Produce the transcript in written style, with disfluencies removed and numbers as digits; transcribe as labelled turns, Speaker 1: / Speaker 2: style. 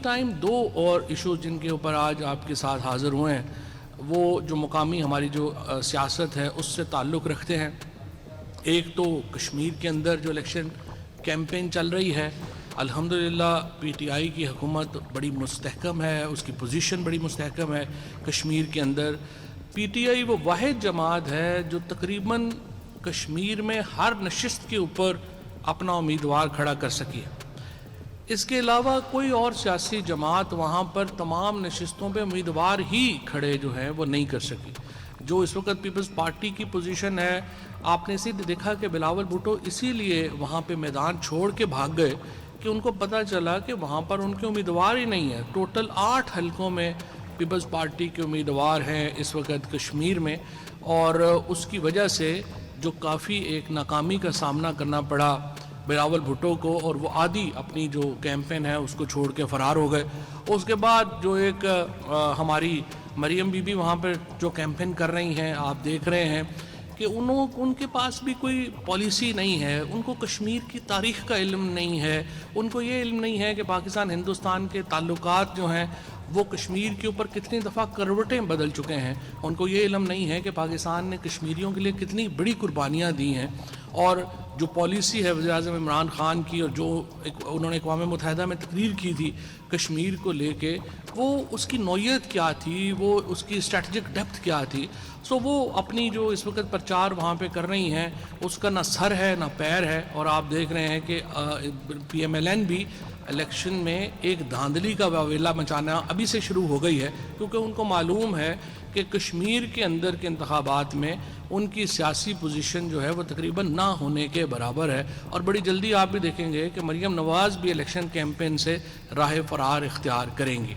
Speaker 1: Time دو اور issues جن کے اوپر آج آپ کے ساتھ حاضر ہوئے ہیں وہ جو مقامی ہماری جو سیاست ہے اس سے تعلق رکھتے ہیں. ایک تو کشمیر کے اندر جو الیکشن کیمپین چل رہی ہے، الحمدللہ پی ٹی آئی کی حکومت بڑی مستحکم ہے، اس کی پوزیشن بڑی مستحکم ہے کشمیر کے اندر. پی ٹی آئی وہ واحد جماعت ہے جو تقریباً کشمیر میں ہر نشست کے اوپر اپنا امیدوار کھڑا کر سکی ہے. اس کے علاوہ کوئی اور سیاسی جماعت وہاں پر تمام نشستوں پہ امیدوار ہی کھڑے جو ہیں وہ نہیں کر سکی. جو اس وقت پیپلز پارٹی کی پوزیشن ہے، آپ نے اسی دیکھا کہ بلاول بھٹو اسی لیے وہاں پہ میدان چھوڑ کے بھاگ گئے کہ ان کو پتہ چلا کہ وہاں پر ان کے امیدوار ہی نہیں ہے. ٹوٹل 8 حلقوں میں پیپلز پارٹی کے امیدوار ہیں اس وقت کشمیر میں، اور اس کی وجہ سے جو کافی ایک ناکامی کا سامنا کرنا پڑا بلاول بھٹو کو، اور وہ آدھی اپنی جو کیمپین ہے اس کو چھوڑ کے فرار ہو گئے. اس کے بعد جو ایک ہماری مریم بی بی وہاں پر جو کیمپین کر رہی ہیں، آپ دیکھ رہے ہیں کہ ان کے پاس بھی کوئی پالیسی نہیں ہے، ان کو کشمیر کی تاریخ کا علم نہیں ہے، ان کو یہ علم نہیں ہے کہ پاکستان ہندوستان کے تعلقات جو ہیں وہ کشمیر کے اوپر کتنی دفعہ کروٹیں بدل چکے ہیں. ان کو یہ علم نہیں ہے کہ پاکستان نے کشمیریوں کے لیے کتنی بڑی قربانیاں دی ہیں، اور جو پالیسی ہے وزیر اعظم عمران خان کی، اور جو انہوں نے اقوام متحدہ میں تقریر کی تھی کشمیر کو لے کے، وہ اس کی نوعیت کیا تھی، وہ اس کی اسٹریٹجک ڈیپتھ کیا تھی. وہ اپنی جو اس وقت پرچار وہاں پہ کر رہی ہیں اس کا نہ سر ہے نہ پیر ہے. اور آپ دیکھ رہے ہیں کہ پی ایم ایل این بھی الیکشن میں ایک دھاندلی کا واویلا مچانا ابھی سے شروع ہو گئی ہے، کیونکہ ان کو معلوم ہے کہ کشمیر کے اندر کے انتخابات میں ان کی سیاسی پوزیشن جو ہے وہ تقریباً نہ ہونے کے برابر ہے. اور بڑی جلدی آپ بھی دیکھیں گے کہ مریم نواز بھی الیکشن کیمپین سے راہ فرار اختیار کریں گی.